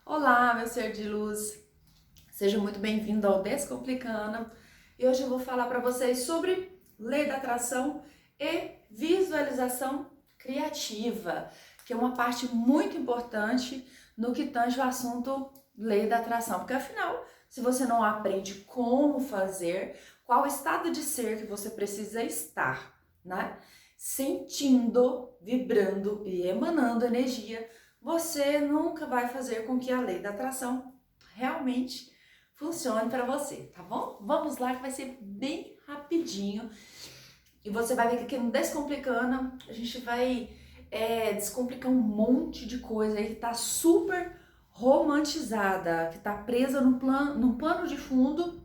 Olá, meu ser de luz, seja muito bem-vindo ao Descomplicando e hoje eu vou falar para vocês sobre lei da atração e visualização criativa, que é uma parte muito importante no que tange o assunto lei da atração, porque afinal, se você não aprende como fazer, qual estado de ser que você precisa estar, né? Sentindo, vibrando e emanando energia, você nunca vai fazer com que a lei da atração realmente funcione para você, tá bom? Vamos lá que vai ser bem rapidinho e você vai ver que aqui no Descomplicando a gente vai descomplicar um monte de coisa aí que tá super romantizada, que tá presa num plano de fundo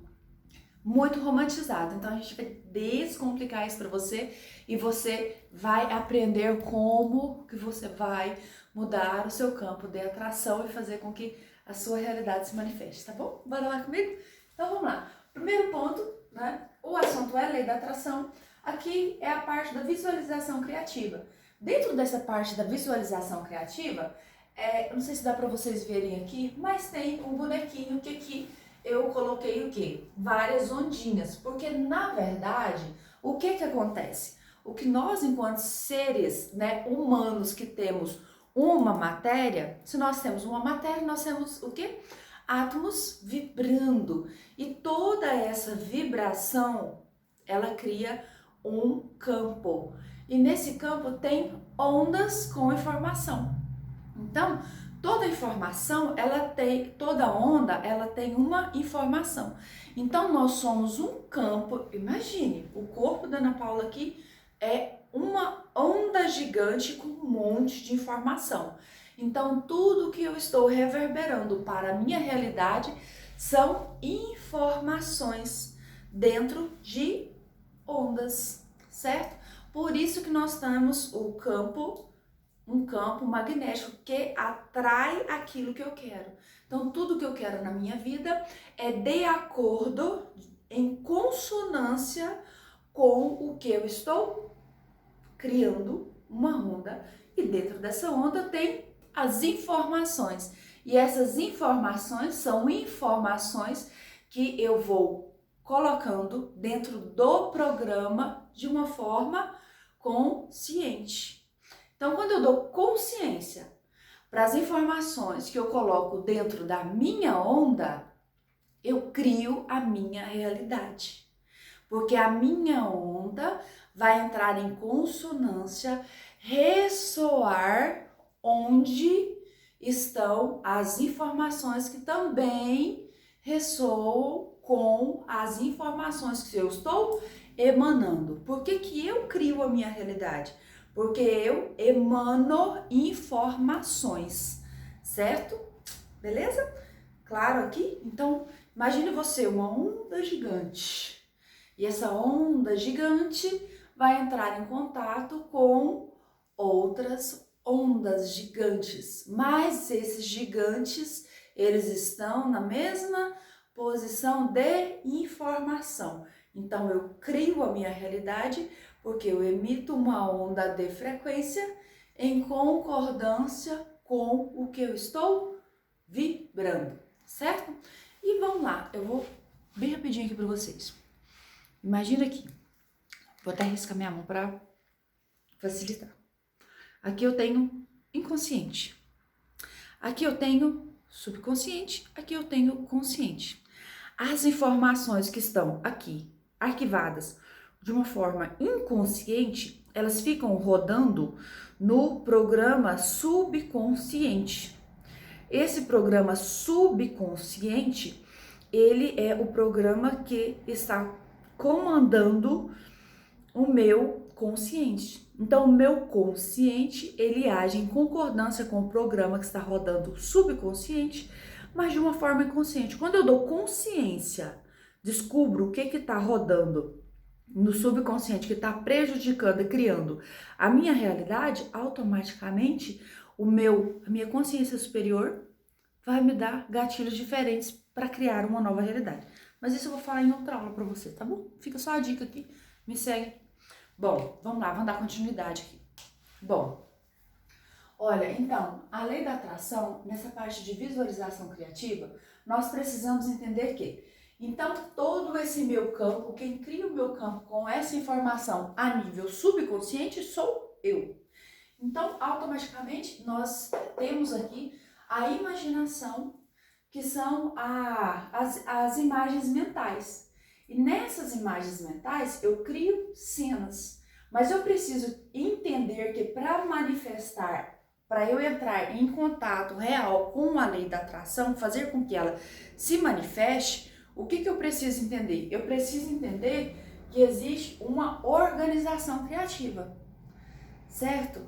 muito romantizado. Então a gente vai descomplicar isso para você e você vai aprender como que você vai mudar o seu campo de atração e fazer com que a sua realidade se manifeste, tá bom? Bora lá comigo? Então vamos lá. Primeiro ponto, né? O assunto é a lei da atração. Aqui é a parte da visualização criativa. Dentro dessa parte da visualização criativa, eu não sei se dá para vocês verem aqui, mas tem um bonequinho que aqui eu coloquei o quê? Várias ondinhas, porque na verdade, o que acontece? O que nós, enquanto seres, né, humanos que temos uma matéria, se nós temos uma matéria, nós temos o quê? Átomos vibrando. E toda essa vibração, ela cria um campo. E nesse campo tem ondas com informação. Então, toda informação, toda onda, ela tem uma informação. Então, nós somos um campo, imagine, o corpo da Ana Paula aqui é uma onda gigante com um monte de informação. Então, tudo que eu estou reverberando para a minha realidade são informações dentro de ondas, certo? Por isso que nós temos um campo magnético que atrai aquilo que eu quero. Então, tudo que eu quero na minha vida é de acordo, em consonância com o que eu estou criando uma onda. E dentro dessa onda tem as informações. E essas informações são informações que eu vou colocando dentro do programa de uma forma consciente. Então, quando eu dou consciência para as informações que eu coloco dentro da minha onda, eu crio a minha realidade. Porque a minha onda vai entrar em consonância, ressoar onde estão as informações que também ressoam com as informações que eu estou emanando. Por que que eu crio a minha realidade? Porque eu emano informações, certo? Beleza? Claro aqui? Então, imagine você, uma onda gigante. E essa onda gigante vai entrar em contato com outras ondas gigantes. Mas esses gigantes, eles estão na mesma posição de informação. Então, eu crio a minha realidade porque eu emito uma onda de frequência em concordância com o que eu estou vibrando, certo? E vamos lá, eu vou bem rapidinho aqui para vocês. Imagina aqui, vou até riscar minha mão para facilitar. Aqui eu tenho inconsciente, aqui eu tenho subconsciente, aqui eu tenho consciente. As informações que estão aqui arquivadas de uma forma inconsciente, elas ficam rodando no programa subconsciente. Esse programa subconsciente, ele é o programa que está comandando o meu consciente. Então, o meu consciente, ele age em concordância com o programa que está rodando subconsciente, mas de uma forma inconsciente. Quando eu dou consciência, descubro o que está rodando no subconsciente, que está prejudicando e criando a minha realidade, automaticamente a minha consciência superior vai me dar gatilhos diferentes para criar uma nova realidade. Mas isso eu vou falar em outra aula para você, tá bom? Fica só a dica aqui, me segue. Bom, vamos lá, vamos dar continuidade aqui. Bom, Olha, então, a lei da atração, nessa parte de visualização criativa, nós precisamos entender que, então, todo esse meu campo, quem cria o meu campo com essa informação a nível subconsciente sou eu. Então, automaticamente, nós temos aqui a imaginação, que são as imagens mentais. E nessas imagens mentais, eu crio cenas. Mas eu preciso entender que para manifestar, para eu entrar em contato real com a lei da atração, fazer com que ela se manifeste, o que eu preciso entender? Eu preciso entender que existe uma organização criativa, certo?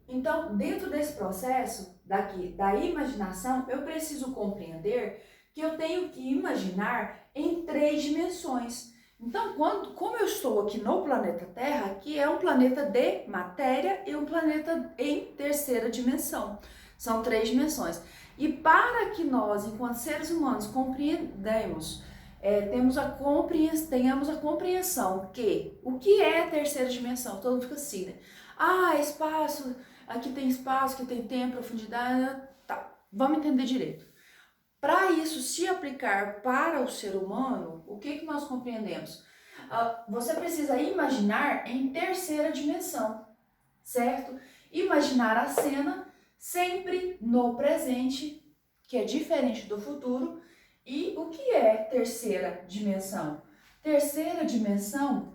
Então, dentro desse processo daqui da imaginação, eu preciso compreender que eu tenho que imaginar em 3 dimensões. Então, como eu estou aqui no planeta Terra, que é um planeta de matéria e um planeta em 3ª dimensão. São 3 dimensões. E para que nós, enquanto seres humanos, compreendamos, tenhamos a compreensão que o que é a 3ª dimensão? Todo mundo fica assim, né? Espaço, aqui tem espaço, aqui tem tempo, profundidade, tá. Vamos entender direito. Para isso se aplicar para o ser humano, o que nós compreendemos? Você precisa imaginar em 3ª dimensão, certo? Imaginar a cena sempre no presente, que é diferente do futuro. E o que é 3ª dimensão? 3ª dimensão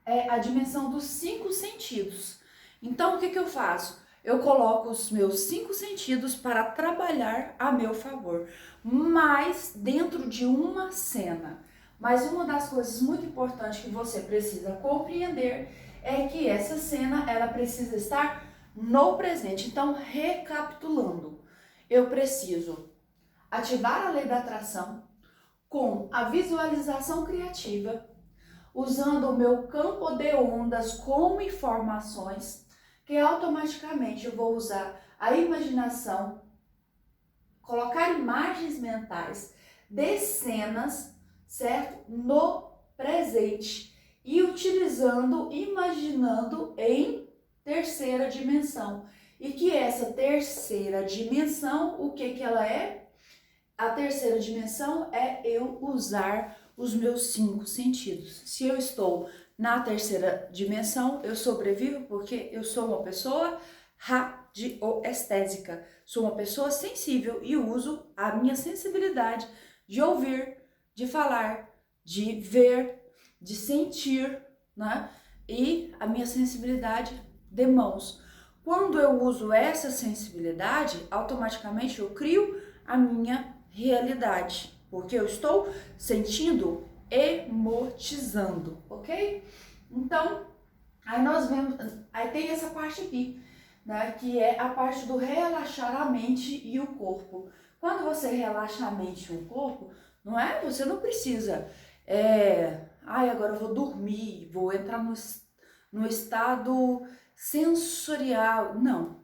é a dimensão dos 5 sentidos. Então, o que eu faço? Eu coloco os meus 5 sentidos para trabalhar a meu favor, mas dentro de uma cena. Mas uma das coisas muito importantes que você precisa compreender é que essa cena, ela precisa estar no presente. Então, recapitulando, eu preciso ativar a lei da atração com a visualização criativa, usando o meu campo de ondas como informações, que automaticamente eu vou usar a imaginação, colocar imagens mentais de cenas, certo? No presente e utilizando, imaginando em 3ª dimensão. E que essa 3ª dimensão, o que ela é? A 3ª dimensão é eu usar os meus 5 sentidos. Se eu estou na 3ª dimensão, eu sobrevivo porque eu sou uma pessoa radioestésica. Sou uma pessoa sensível e uso a minha sensibilidade de ouvir, de falar, de ver, de sentir, né? E a minha sensibilidade de mãos. Quando eu uso essa sensibilidade, automaticamente eu crio a minha realidade, porque eu estou sentindo, emotizando, ok? Então, aí nós vemos, aí tem essa parte aqui, né, que é a parte do relaxar a mente e o corpo. Quando você relaxa a mente e o corpo, não é? Você não precisa, agora eu vou dormir, vou entrar no estado sensorial. Não.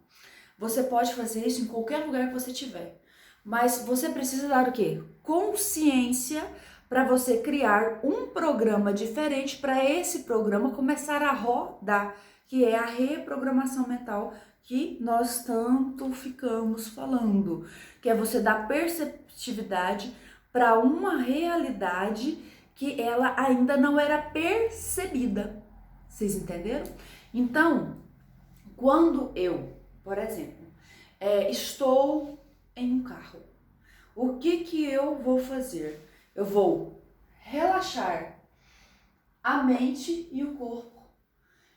Você pode fazer isso em qualquer lugar que você estiver. Mas você precisa dar o quê? Consciência para você criar um programa diferente para esse programa começar a rodar, que é a reprogramação mental que nós tanto ficamos falando, que é você dar perceptividade para uma realidade que ela ainda não era percebida. Vocês entenderam? Então, quando eu, por exemplo, estou em um carro, o que eu vou fazer? Eu vou relaxar a mente e o corpo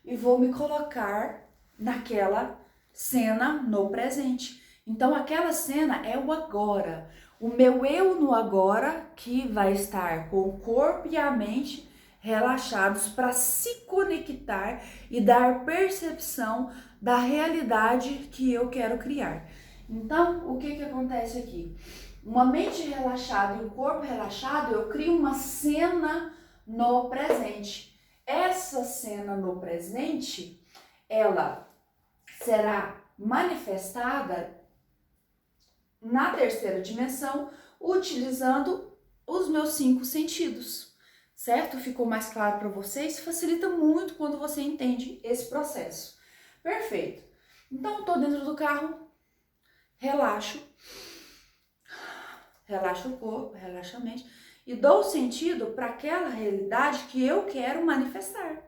e vou me colocar naquela cena no presente. Então, aquela cena é o agora. O meu eu no agora, que vai estar com o corpo e a mente relaxados para se conectar e dar percepção da realidade que eu quero criar. Então, o que acontece aqui? Uma mente relaxada e um corpo relaxado, eu crio uma cena no presente. Essa cena no presente, ela será manifestada na 3ª dimensão, utilizando os meus 5 sentidos, certo? Ficou mais claro para vocês? Facilita muito quando você entende esse processo. Perfeito. Então, tô dentro do carro, relaxo o corpo, relaxo a mente e dou sentido para aquela realidade que eu quero manifestar.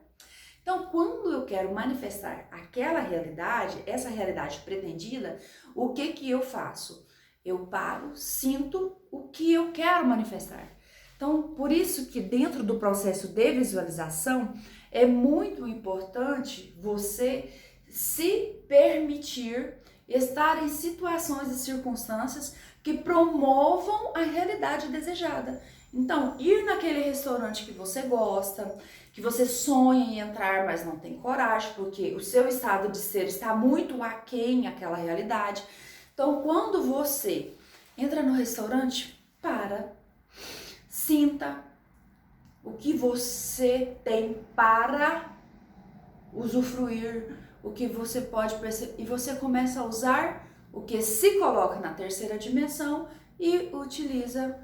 Então, quando eu quero manifestar aquela realidade, essa realidade pretendida, o que eu faço? Eu paro, sinto o que eu quero manifestar. Então, por isso que dentro do processo de visualização, é muito importante você se permitir estar em situações e circunstâncias que promovam a realidade desejada. Então, ir naquele restaurante que você gosta, que você sonha em entrar, mas não tem coragem, porque o seu estado de ser está muito aquém àquela realidade. Então, quando você entra no restaurante, sinta o que você tem para usufruir, o que você pode perceber, e você começa a usar o que se coloca na terceira dimensão e utiliza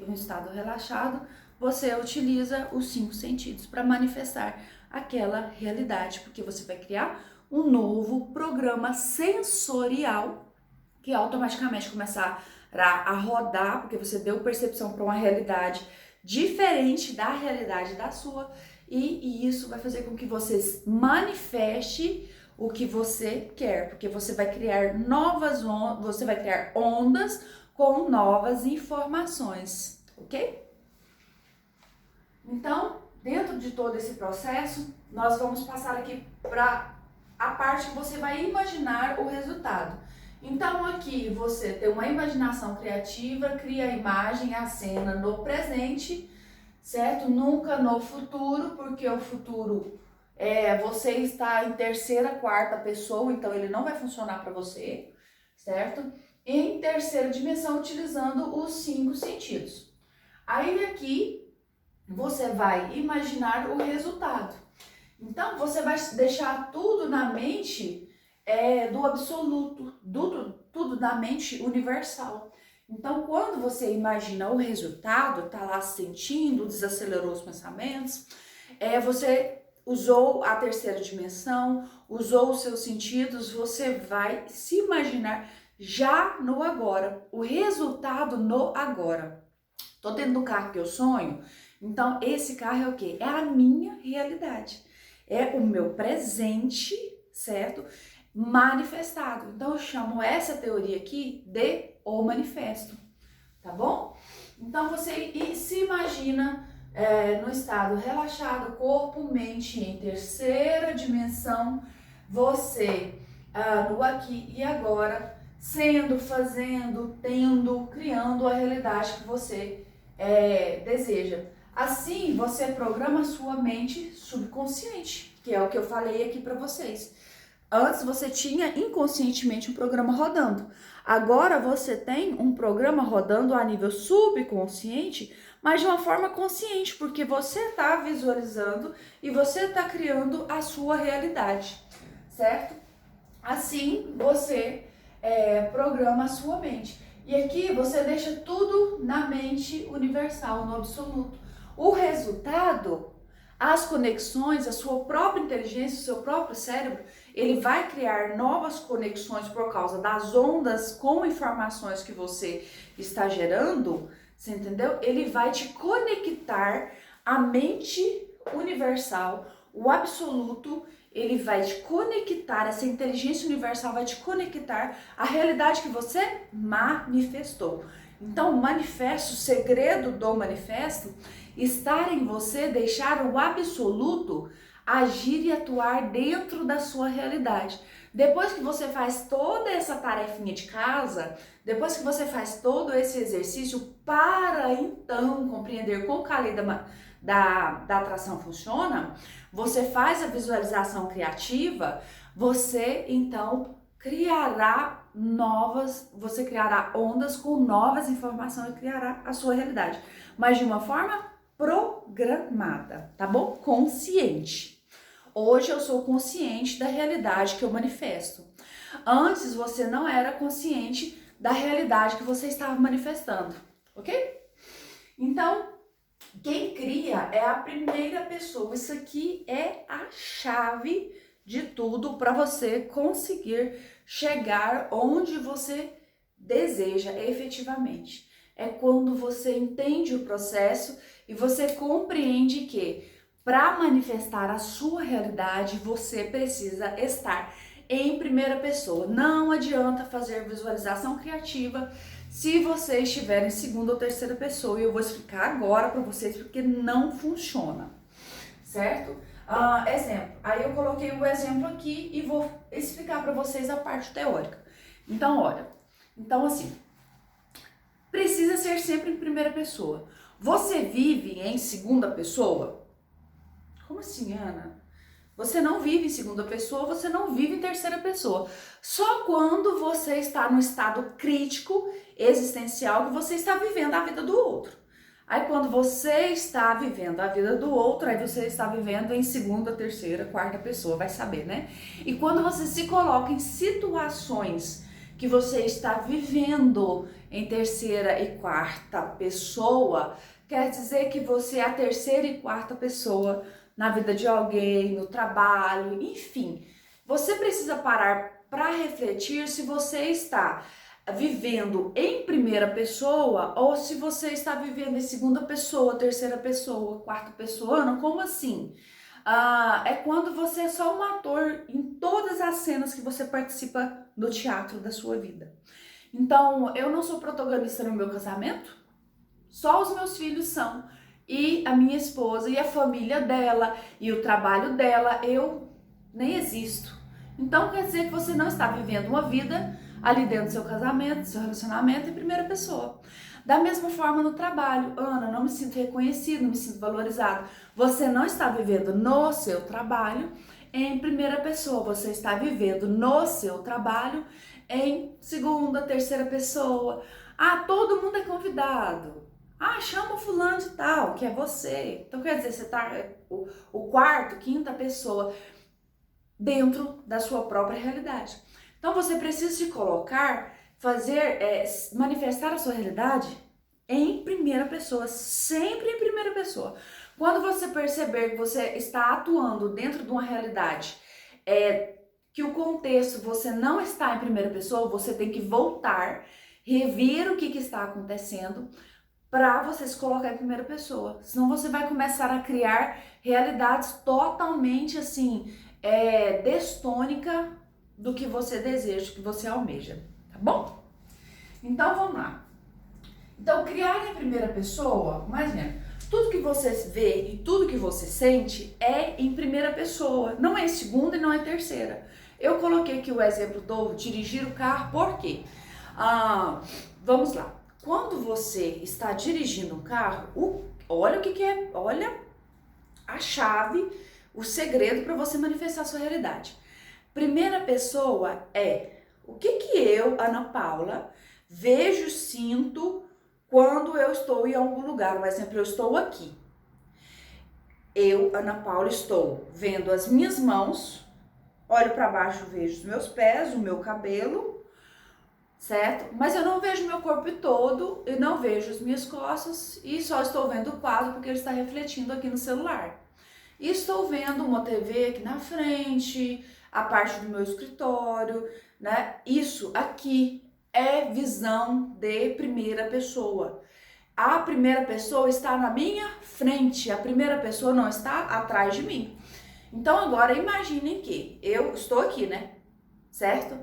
um estado relaxado, você utiliza os 5 sentidos para manifestar aquela realidade, porque você vai criar um novo programa sensorial que automaticamente começará a rodar, porque você deu percepção para uma realidade diferente da realidade da sua, e isso vai fazer com que você manifeste o que você quer, porque você vai criar você vai criar ondas com novas informações, ok? Então, dentro de todo esse processo, nós vamos passar aqui para a parte que você vai imaginar o resultado. Então, aqui você tem uma imaginação criativa, cria a imagem, a cena no presente, certo? Nunca no futuro, porque o futuro você está em terceira, quarta pessoa, então ele não vai funcionar para você, certo? Em terceira dimensão, utilizando os 5 sentidos. Aí aqui você vai imaginar o resultado. Então você vai deixar tudo na mente do absoluto, tudo na mente universal. Então, quando você imagina o resultado, tá lá sentindo, desacelerou os pensamentos, você usou a terceira dimensão, usou os seus sentidos, você vai se imaginar já no agora, o resultado no agora. Tô dentro do carro que eu sonho, então esse carro é o quê? É a minha realidade, é o meu presente, certo? Manifestado. Então eu chamo essa teoria aqui de o manifesto, tá bom? Então você se imagina no estado relaxado, corpo, mente em terceira dimensão, você no aqui e agora, sendo, fazendo, tendo, criando a realidade que você deseja. Assim você programa a sua mente subconsciente, que é o que eu falei aqui para vocês. Antes você tinha inconscientemente um programa rodando. Agora você tem um programa rodando a nível subconsciente, mas de uma forma consciente, porque você está visualizando e você está criando a sua realidade, certo? Assim você programa a sua mente. E aqui você deixa tudo na mente universal, no absoluto. O resultado, as conexões, a sua própria inteligência, o seu próprio cérebro, ele vai criar novas conexões por causa das ondas com informações que você está gerando, você entendeu? Ele vai te conectar à mente universal, o absoluto, ele vai te conectar, essa inteligência universal vai te conectar à realidade que você manifestou. Então, o manifesto, o segredo do manifesto, estar em você, deixar o absoluto agir e atuar dentro da sua realidade. Depois que você faz toda essa tarefinha de casa, depois que você faz todo esse exercício para então compreender como a lei da atração funciona, você faz a visualização criativa, você então criará você criará ondas com novas informações e criará a sua realidade, mas de uma forma programada, tá bom? Consciente. Hoje eu sou consciente da realidade que eu manifesto. Antes você não era consciente da realidade que você estava manifestando, ok? Então, quem cria é a primeira pessoa. Isso aqui é a chave de tudo para você conseguir chegar onde você deseja efetivamente. É quando você entende o processo e você compreende que para manifestar a sua realidade, você precisa estar em primeira pessoa. Não adianta fazer visualização criativa se você estiver em segunda ou terceira pessoa. E eu vou explicar agora para vocês porque não funciona, certo? Exemplo. Aí eu coloquei o exemplo aqui e vou explicar para vocês a parte teórica. Então, olha. Então, assim, precisa ser sempre em primeira pessoa. Você vive em segunda pessoa? Como assim, Ana? Você não vive em segunda pessoa, você não vive em terceira pessoa. Só quando você está no estado crítico, existencial, que você está vivendo a vida do outro. Aí quando você está vivendo a vida do outro, aí você está vivendo em segunda, terceira, quarta pessoa, vai saber, né? E quando você se coloca em situações que você está vivendo em terceira e quarta pessoa, quer dizer que você é a terceira e quarta pessoa na vida de alguém, no trabalho, enfim. Você precisa parar para refletir se você está vivendo em primeira pessoa ou se você está vivendo em segunda pessoa, terceira pessoa, quarta pessoa. Não, como assim? É quando você é só um ator em todas as cenas que você participa no teatro da sua vida. Então, eu não sou protagonista no meu casamento, só os meus filhos são. E a minha esposa e a família dela e o trabalho dela, eu nem existo. Então quer dizer que você não está vivendo uma vida ali dentro do seu casamento, do seu relacionamento em primeira pessoa. Da mesma forma no trabalho, Ana, não me sinto reconhecido, não me sinto valorizado. Você não está vivendo no seu trabalho em primeira pessoa, você está vivendo no seu trabalho em segunda, terceira pessoa. Todo mundo é convidado. Chama o fulano de tal, que é você. Então quer dizer, você tá o quarto, quinta pessoa dentro da sua própria realidade. Então você precisa se colocar, manifestar a sua realidade em primeira pessoa, sempre em primeira pessoa. Quando você perceber que você está atuando dentro de uma realidade que o contexto você não está em primeira pessoa, você tem que voltar, rever o que está acontecendo, para você se colocar em primeira pessoa. Senão você vai começar a criar realidades totalmente assim, destônica do que você deseja, do que você almeja, tá bom? Então vamos lá. Então criar em primeira pessoa, imagina, tudo que você vê e tudo que você sente é em primeira pessoa, não é em segunda e não é em terceira. Eu coloquei aqui o exemplo do dirigir o carro, por quê? Vamos lá. Quando você está dirigindo um carro, olha o que é, olha a chave, o segredo para você manifestar a sua realidade. Primeira pessoa é o que eu, Ana Paula, vejo, sinto quando eu estou em algum lugar. Por exemplo, eu estou aqui. Eu, Ana Paula, estou vendo as minhas mãos, olho para baixo, vejo os meus pés, o meu cabelo, certo? Mas eu não vejo meu corpo todo, eu não vejo as minhas costas e só estou vendo o quadro porque ele está refletindo aqui no celular. E estou vendo uma TV aqui na frente, a parte do meu escritório, né? Isso aqui é visão de primeira pessoa. A primeira pessoa está na minha frente, a primeira pessoa não está atrás de mim. Então agora imaginem que eu estou aqui, né? Certo?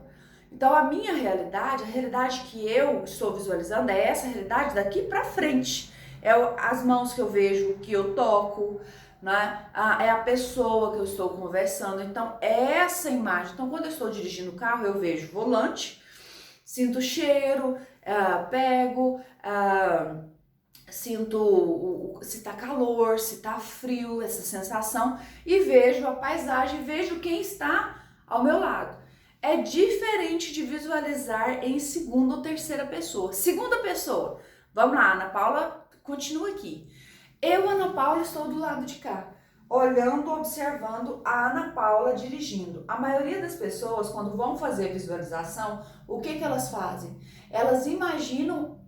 Então a minha realidade, a realidade que eu estou visualizando é essa realidade daqui para frente. É as mãos que eu vejo, que eu toco, né? É a pessoa que eu estou conversando. Então é essa imagem. Então quando eu estou dirigindo o carro, eu vejo volante, sinto o cheiro, pego, sinto se tá calor, se tá frio, essa sensação, e vejo a paisagem, vejo quem está ao meu lado. É diferente de visualizar em segunda ou terceira pessoa. Segunda pessoa, vamos lá, Ana Paula, continua aqui. Eu, Ana Paula, estou do lado de cá, olhando, observando a Ana Paula dirigindo. A maioria das pessoas, quando vão fazer visualização, o que elas fazem? Elas se imaginam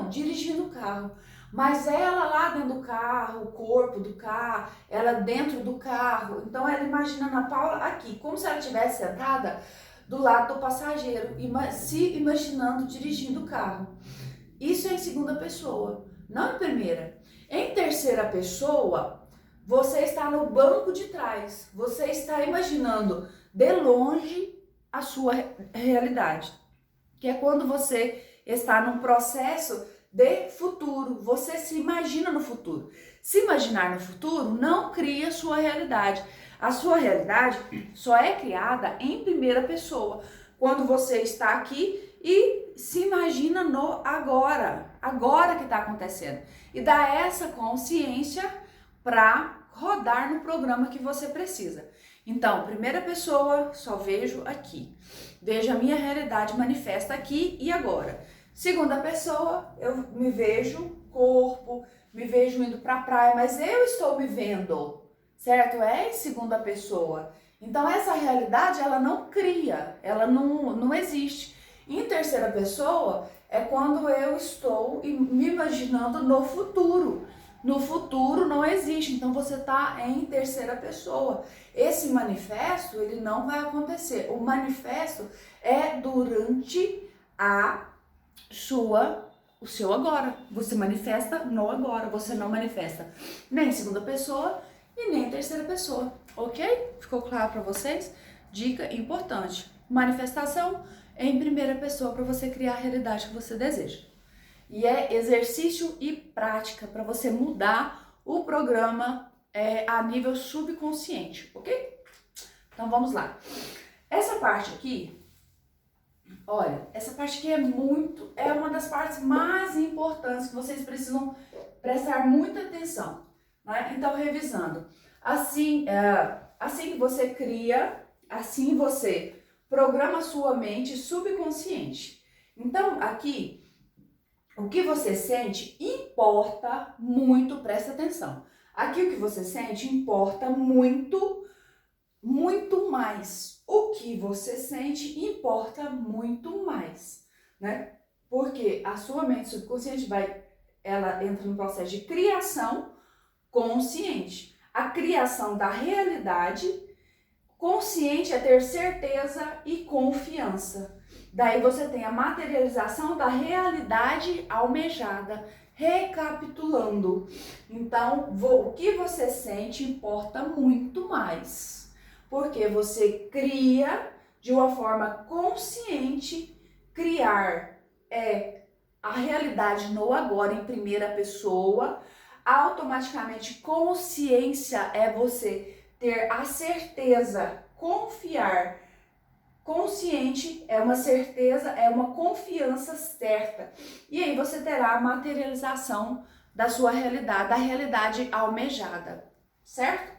dirigindo o carro. Mas ela lá dentro do carro, o corpo do carro, ela dentro do carro, então ela imaginando a Paula aqui, como se ela estivesse sentada do lado do passageiro, se imaginando dirigindo o carro. Isso é em segunda pessoa, não em primeira. Em terceira pessoa, você está no banco de trás, você está imaginando de longe a sua realidade, que é quando você está num processo de futuro, você se imagina no futuro. Se imaginar no futuro não cria sua realidade. A sua realidade só é criada em primeira pessoa, quando você está aqui e se imagina no agora, agora que está acontecendo. E dá essa consciência para rodar no programa que você precisa. Então, primeira pessoa, só vejo aqui. Vejo a minha realidade manifesta aqui e agora. Segunda pessoa, eu me vejo corpo, me vejo indo para a praia, mas eu estou me vendo, certo? É em segunda pessoa. Então, essa realidade, ela não cria, ela não existe. Em terceira pessoa, é quando eu estou me imaginando no futuro. No futuro não existe, então você está em terceira pessoa. Esse manifesto, ele não vai acontecer. O manifesto é durante o seu agora. Você manifesta no agora, você não manifesta nem em segunda pessoa e nem em terceira pessoa, ok? Ficou claro para vocês? Dica importante: manifestação em primeira pessoa para você criar a realidade que você deseja. E é exercício e prática para você mudar o programa a nível subconsciente, ok? Então vamos lá. Essa parte aqui, olha, essa parte aqui é uma das partes mais importantes que vocês precisam prestar muita atenção, né? Então, revisando, assim que você cria, assim você programa sua mente subconsciente. Então, aqui, o que você sente importa muito, presta atenção. Aqui o que você sente importa muito, muito mais. O que você sente importa muito mais, né? Porque a sua mente subconsciente ela entra no processo de criação consciente. A criação da realidade consciente é ter certeza e confiança. Daí você tem a materialização da realidade almejada. Recapitulando, então o que você sente importa muito mais, porque você cria de uma forma consciente. Criar a realidade no agora em primeira pessoa. Automaticamente consciência é você ter a certeza, confiar. Consciente é uma certeza, é uma confiança certa. E aí você terá a materialização da sua realidade, da realidade almejada, certo?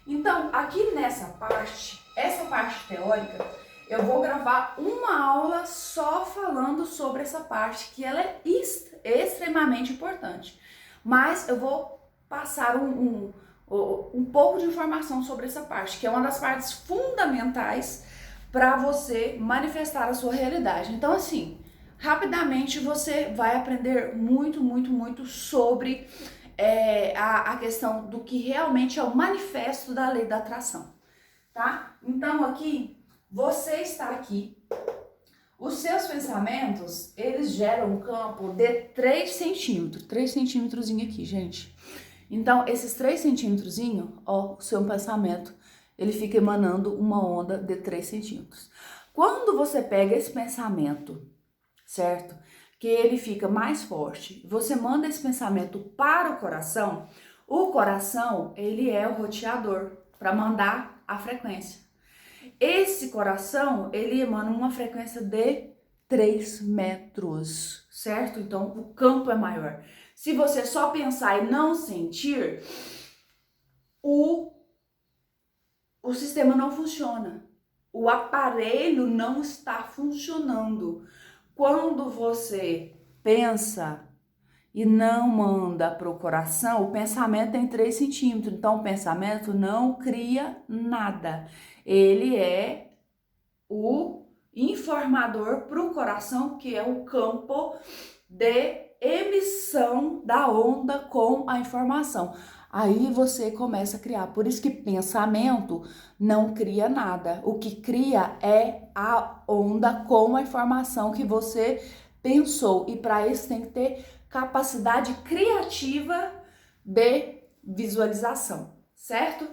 Então, aqui nessa parte, essa parte teórica, eu vou gravar uma aula só falando sobre essa parte, que ela é extremamente importante. Mas eu vou passar um pouco de informação sobre essa parte, que é uma das partes fundamentais para você manifestar a sua realidade. Então, assim, rapidamente você vai aprender muito sobre a questão do que realmente é o manifesto da lei da atração, tá? Então, aqui, você está aqui, os seus pensamentos, eles geram um campo de 3 centímetros, 3 centímetros aqui, gente. Então, esses 3 centímetros, ó, o seu pensamento, ele fica emanando uma onda de 3 centímetros. Quando você pega esse pensamento, certo? Que ele fica mais forte, você manda esse pensamento para o coração, ele é o roteador para mandar a frequência. Esse coração, ele emana uma frequência de 3 metros, certo? Então, o campo é maior. Se você só pensar e não sentir, o sistema não funciona. O aparelho não está funcionando. Quando você pensa e não manda para o coração, o pensamento tem 3 centímetros. Então, o pensamento não cria nada. Ele é o informador para o coração, que é o campo de emissão da onda com a informação. Aí você começa a criar. Por isso que pensamento não cria nada. O que cria é a onda com a informação que você pensou. E para isso tem que ter capacidade criativa de visualização, certo?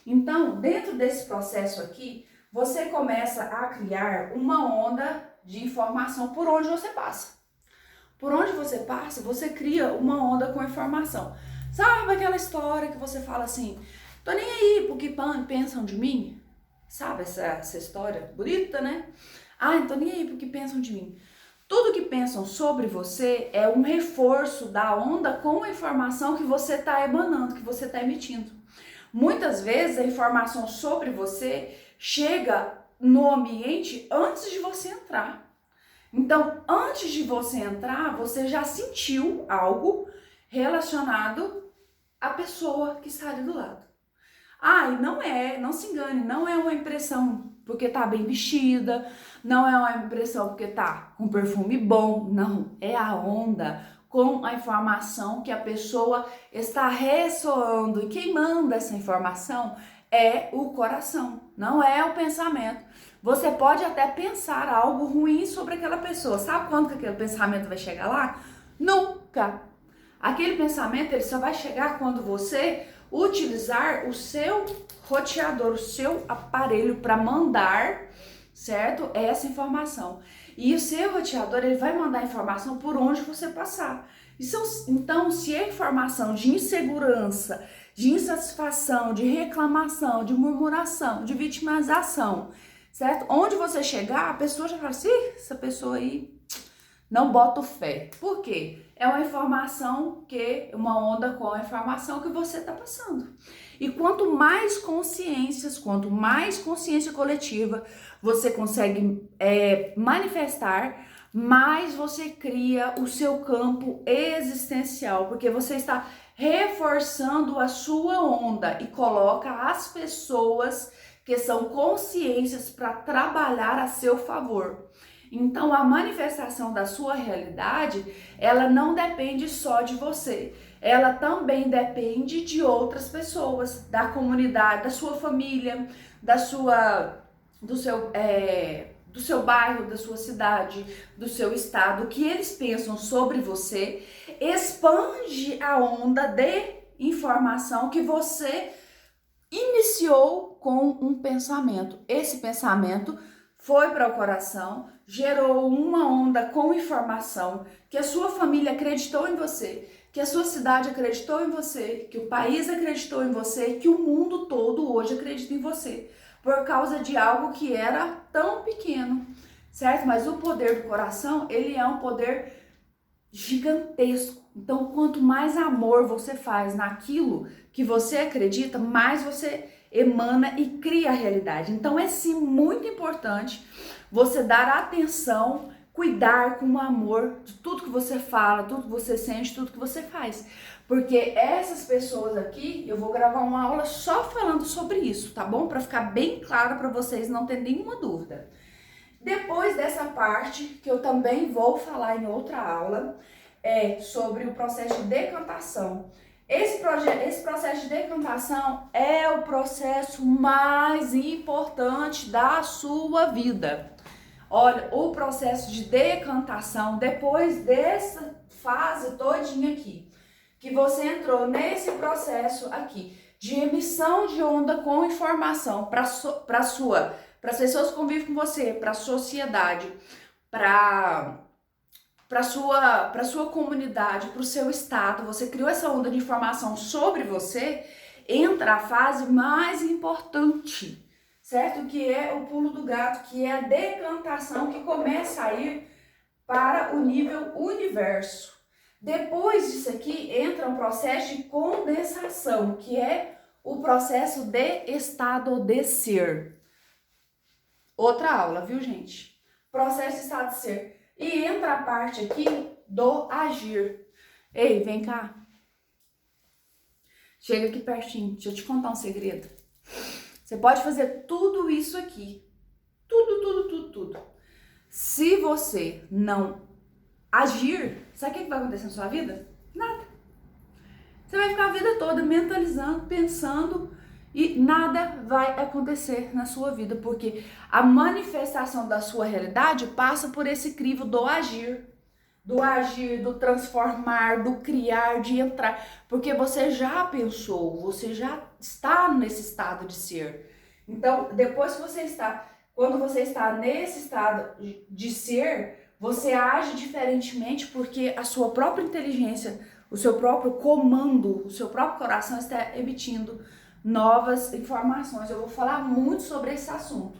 Então, dentro desse processo aqui, você começa a criar uma onda de informação por onde você passa. Por onde você passa, você cria uma onda com informação. Sabe aquela história que você fala assim, tô nem aí pro que pensam de mim? Sabe essa história bonita, né? Ah, tô nem aí pro que pensam de mim. Tudo que pensam sobre você é um reforço da onda com a informação que você está emanando, que você está emitindo. Muitas vezes a informação sobre você chega no ambiente antes de você entrar. Então, antes de você entrar, você já sentiu algo relacionado à pessoa que está ali do lado. Ah, e não se engane, não é uma impressão porque tá bem vestida, não é uma impressão porque tá com perfume bom, não, é a onda com a informação que a pessoa está ressoando, e quem manda essa informação é o coração, não é o pensamento. Você pode até pensar algo ruim sobre aquela pessoa, sabe quando que aquele pensamento vai chegar lá? Nunca! Aquele pensamento ele só vai chegar quando você utilizar o seu roteador, o seu aparelho para mandar, certo? Essa informação. E o seu roteador ele vai mandar informação por onde você passar. Então, se é informação de insegurança, de insatisfação, de reclamação, de murmuração, de vitimização, certo? Onde você chegar, a pessoa já fala assim, essa pessoa aí não bota fé. Por quê? É uma informação uma onda com a informação que você está passando. E quanto mais consciência coletiva você consegue manifestar, mais você cria o seu campo existencial, porque você está reforçando a sua onda e coloca as pessoas que são consciências para trabalhar a seu favor. Então, a manifestação da sua realidade, ela não depende só de você. Ela também depende de outras pessoas, da comunidade, da sua família, do seu bairro, da sua cidade, do seu estado. O que eles pensam sobre você expande a onda de informação que você iniciou com um pensamento. Esse pensamento foi para o coração, gerou uma onda com informação, que a sua família acreditou em você, que a sua cidade acreditou em você, que o país acreditou em você, que o mundo todo hoje acredita em você, por causa de algo que era tão pequeno, certo? Mas o poder do coração, ele é um poder gigantesco. Então, quanto mais amor você faz naquilo que você acredita, mais você emana e cria a realidade. Então, é sim muito importante você dar atenção, cuidar com o amor de tudo que você fala, tudo que você sente, tudo que você faz. Porque essas pessoas aqui, eu vou gravar uma aula só falando sobre isso, tá bom? Para ficar bem claro para vocês não terem nenhuma dúvida. Depois dessa parte, que eu também vou falar em outra aula, sobre o processo de decantação. Esse processo de decantação é o processo mais importante da sua vida. Olha, o processo de decantação, depois dessa fase todinha aqui, que você entrou nesse processo aqui, de emissão de onda com informação para as pessoas que convivem com você, para a sociedade, para sua comunidade, para o seu estado, você criou essa onda de informação sobre você, entra a fase mais importante, certo? Que é o pulo do gato, que é a decantação, que começa a ir para o nível universo. Depois disso aqui, entra um processo de condensação, que é o processo de estado de ser. Outra aula, viu, gente? Processo de estado de ser. E entra a parte aqui do agir. Ei, vem cá. Chega aqui pertinho. Deixa eu te contar um segredo. Você pode fazer tudo isso aqui. Tudo. Se você não agir, sabe o que vai acontecer na sua vida? Nada. Você vai ficar a vida toda mentalizando, pensando e nada vai acontecer na sua vida, porque a manifestação da sua realidade passa por esse crivo do agir, do transformar, do criar, de entrar, porque você já pensou, você já está nesse estado de ser. Então, depois que você está, quando você está nesse estado de ser, você age diferentemente porque a sua própria inteligência, o seu próprio comando, o seu próprio coração está emitindo novas informações. Eu vou falar muito sobre esse assunto.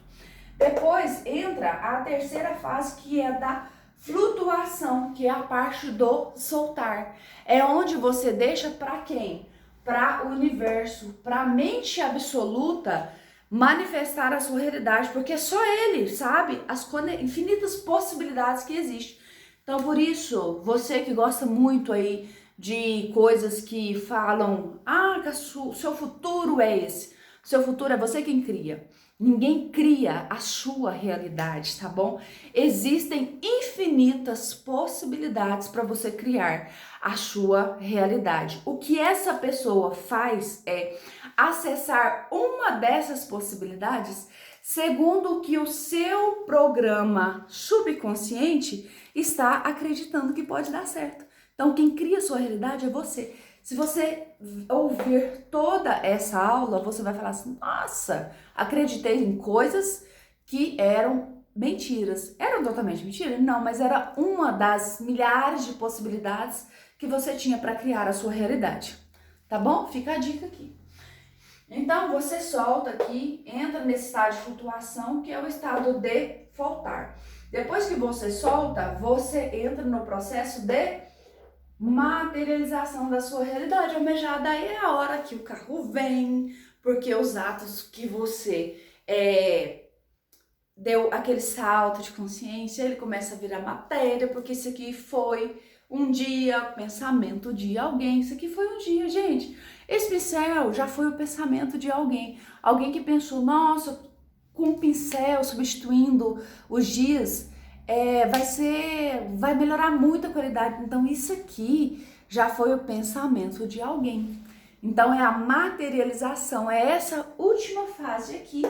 Depois entra a terceira fase, que é da flutuação, que é a parte do soltar. É onde você deixa para quem? Para o universo, para a mente absoluta manifestar a sua realidade, porque só ele sabe as infinitas possibilidades que existem. Então, por isso, você que gosta muito aí de coisas que falam, que o seu futuro é esse. O seu futuro é você quem cria. Ninguém cria a sua realidade, tá bom? Existem infinitas possibilidades para você criar a sua realidade. O que essa pessoa faz é acessar uma dessas possibilidades segundo o que o seu programa subconsciente está acreditando que pode dar certo. Então, quem cria a sua realidade é você. Se você ouvir toda essa aula, você vai falar assim, nossa, acreditei em coisas que eram mentiras. Eram totalmente mentiras? Não, mas era uma das milhares de possibilidades que você tinha para criar a sua realidade. Tá bom? Fica a dica aqui. Então, você solta aqui, entra nesse estado de flutuação, que é o estado de faltar. Depois que você solta, você entra no processo de materialização da sua realidade almejada. Aí é a hora que o carro vem, porque os atos que você deu aquele salto de consciência, ele começa a virar matéria, porque isso aqui foi um dia, pensamento de alguém, isso aqui foi um dia, gente. Esse pincel já foi o pensamento de alguém que pensou, nossa, com um pincel substituindo os dias, vai melhorar muito a qualidade. Então isso aqui já foi o pensamento de alguém. Então é a materialização, é essa última fase aqui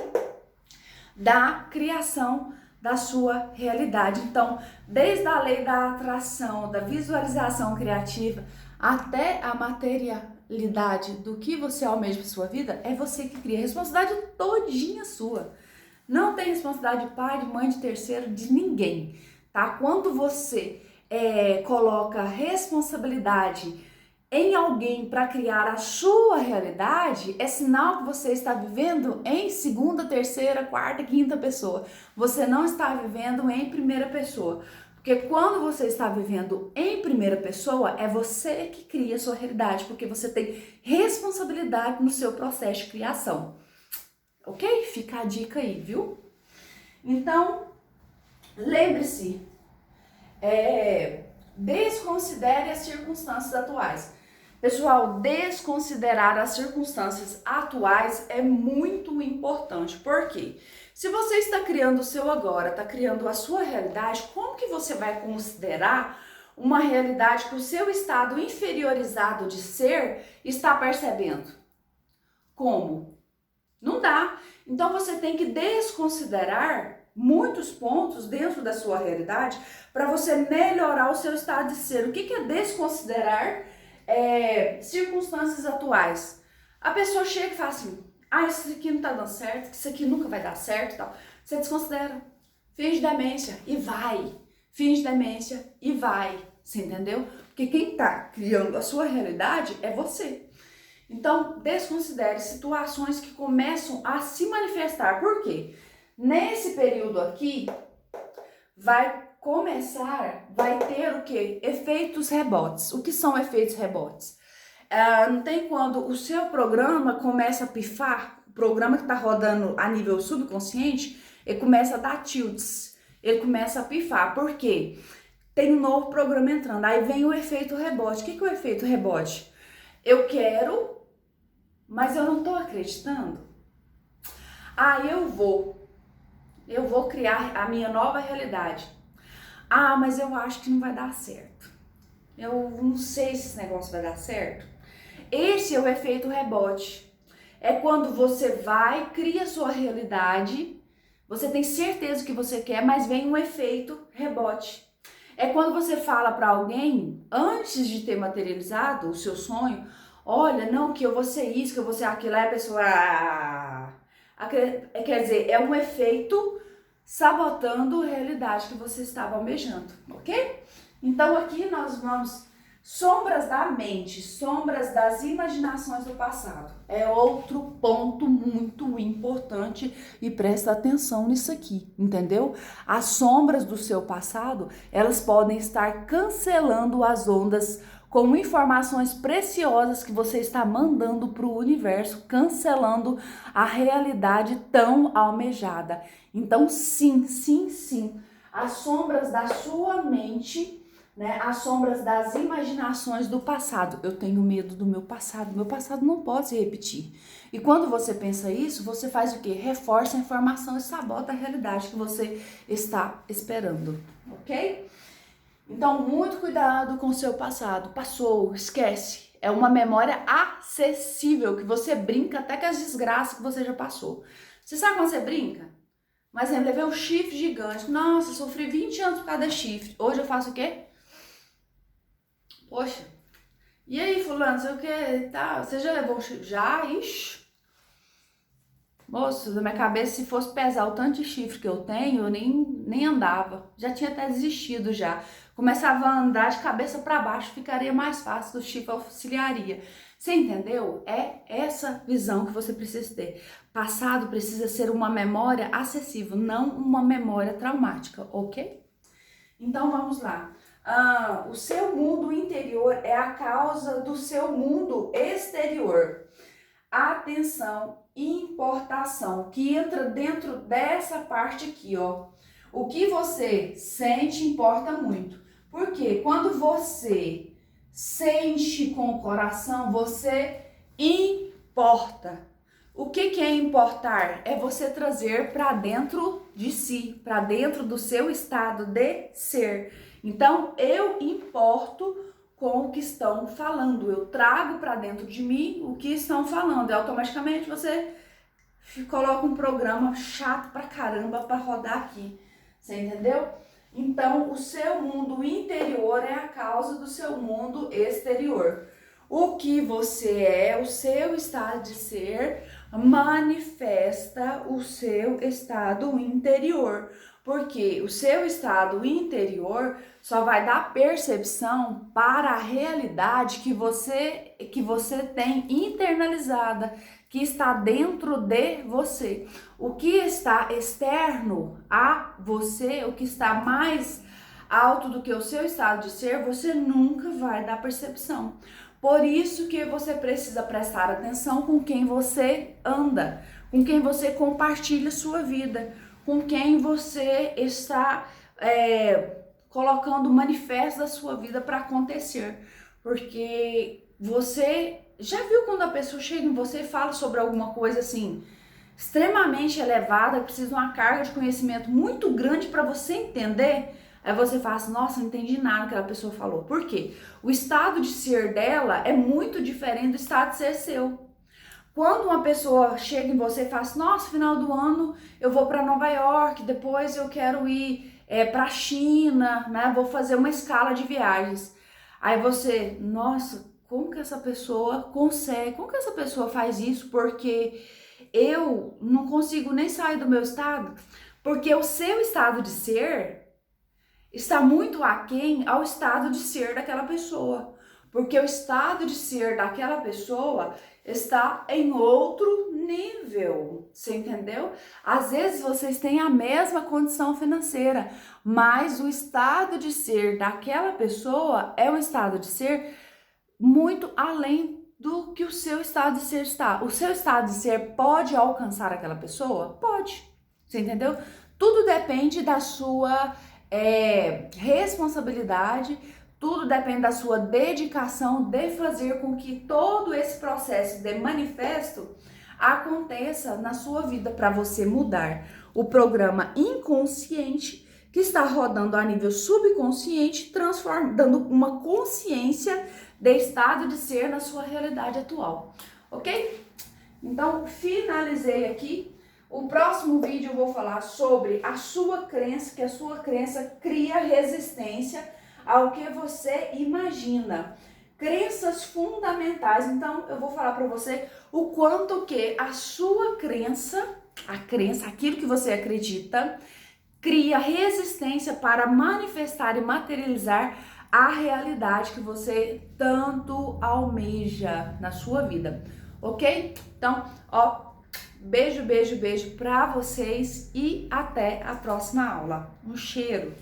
da criação da sua realidade. Então, desde a lei da atração, da visualização criativa, até a materialidade do que você almeja para sua vida, é você que cria. A responsabilidade todinha sua. Não tem responsabilidade de pai, de mãe, de terceiro, de ninguém, tá? Quando você coloca responsabilidade em alguém para criar a sua realidade, é sinal que você está vivendo em segunda, terceira, quarta, quinta pessoa. Você não está vivendo em primeira pessoa. Porque quando você está vivendo em primeira pessoa, é você que cria a sua realidade, porque você tem responsabilidade no seu processo de criação. Ok? Fica a dica aí, viu? Então, lembre-se, desconsidere as circunstâncias atuais. Pessoal, desconsiderar as circunstâncias atuais é muito importante. Por quê? Se você está criando o seu agora, está criando a sua realidade, como que você vai considerar uma realidade que o seu estado inferiorizado de ser está percebendo? Como? Não dá. Então você tem que desconsiderar muitos pontos dentro da sua realidade para você melhorar o seu estado de ser. O que é desconsiderar circunstâncias atuais? A pessoa chega e fala assim, isso aqui não tá dando certo, isso aqui nunca vai dar certo e tal. Você desconsidera. Finge demência e vai. Finge demência e vai. Você entendeu? Porque quem tá criando a sua realidade é você. Então, desconsidere situações que começam a se manifestar. Por quê? Nesse período aqui, vai ter o quê? Efeitos rebotes. O que são efeitos rebotes? Não tem quando o seu programa começa a pifar, o programa que está rodando a nível subconsciente, ele começa a dar tilts, ele começa a pifar. Por quê? Tem um novo programa entrando, aí vem o efeito rebote. O que é o efeito rebote? Eu quero, mas eu não estou acreditando. Eu vou criar a minha nova realidade. Mas eu acho que não vai dar certo. eu não sei se esse negócio vai dar certo. Esse é o efeito rebote. É quando você vai, cria sua realidade, você tem certeza que você quer, mas vem um efeito rebote. É quando você fala para alguém, antes de ter materializado o seu sonho, olha, não, que eu vou ser isso, que eu vou ser aquilo, aí a pessoa... Quer dizer, é um efeito sabotando a realidade que você estava almejando, ok? Então aqui nós vamos... Sombras da mente, sombras das imaginações do passado. É outro ponto muito importante e presta atenção nisso aqui, entendeu? As sombras do seu passado, elas podem estar cancelando as ondas com informações preciosas que você está mandando para o universo, cancelando a realidade tão almejada. Então, sim, as sombras da sua mente, né, as sombras das imaginações do passado. Eu tenho medo do meu passado não pode se repetir. E quando você pensa isso, você faz o quê? Reforça a informação e sabota a realidade que você está esperando, ok? Então, muito cuidado com o seu passado. Passou, esquece. É uma memória acessível, que você brinca até com as desgraças que você já passou. Você sabe quando você brinca? Mas eu levei um chifre gigante. Nossa, sofri 20 anos por causa de chifre. Hoje eu faço o quê? Poxa, e aí fulano, sei o que, tá, você já levou um chifre? Já? Ixi. Moço, na minha cabeça, se fosse pesar o tanto de chifre que eu tenho, eu nem andava. Já tinha até desistido já. Começava a andar de cabeça para baixo, ficaria mais fácil, o chifre auxiliaria. Você entendeu? É essa visão que você precisa ter. Passado precisa ser uma memória acessível, não uma memória traumática, ok? Então vamos lá. O seu mundo interior é a causa do seu mundo exterior. Atenção, importação, que entra dentro dessa parte aqui, ó. O que você sente importa muito. Porque quando você sente com o coração, você importa. O que é importar? É você trazer para dentro de si, para dentro do seu estado de ser. Então, eu importo com o que estão falando, eu trago para dentro de mim o que estão falando, e automaticamente você coloca um programa chato pra caramba para rodar aqui, você entendeu? Então, o seu mundo interior é a causa do seu mundo exterior. O que você é, o seu estado de ser, manifesta o seu estado interior. Porque o seu estado interior só vai dar percepção para a realidade que você tem internalizada, que está dentro de você. O que está externo a você, o que está mais alto do que o seu estado de ser, você nunca vai dar percepção. Por isso que você precisa prestar atenção com quem você anda, com quem você compartilha sua vida, com quem você está colocando o manifesto da sua vida para acontecer. Porque você já viu quando a pessoa chega em você e fala sobre alguma coisa assim, extremamente elevada, que precisa de uma carga de conhecimento muito grande para você entender? Aí você fala assim, nossa, não entendi nada que aquela pessoa falou. Por quê? O estado de ser dela é muito diferente do estado de ser seu. Quando uma pessoa chega em você e fala assim, nossa, final do ano eu vou para Nova York, depois eu quero ir para a China, né? Vou fazer uma escala de viagens. Aí você, nossa, como que essa pessoa consegue? Como que essa pessoa faz isso? Porque eu não consigo nem sair do meu estado. Porque o seu estado de ser está muito aquém ao estado de ser daquela pessoa. Porque o estado de ser daquela pessoa está em outro nível, você entendeu? Às vezes vocês têm a mesma condição financeira, mas o estado de ser daquela pessoa é um estado de ser muito além do que o seu estado de ser está. O seu estado de ser pode alcançar aquela pessoa? Pode, você entendeu? Tudo depende da sua responsabilidade. Tudo depende da sua dedicação de fazer com que todo esse processo de manifesto aconteça na sua vida para você mudar o programa inconsciente que está rodando a nível subconsciente, dando uma consciência de estado de ser na sua realidade atual, ok? Então, finalizei aqui. O próximo vídeo eu vou falar sobre a sua crença, que a sua crença cria resistência ao que você imagina. Crenças fundamentais. Então, eu vou falar para você o quanto que a sua crença, aquilo que você acredita, cria resistência para manifestar e materializar a realidade que você tanto almeja na sua vida, ok? Então, ó, beijo, beijo, beijo pra vocês e até a próxima aula. Um cheiro!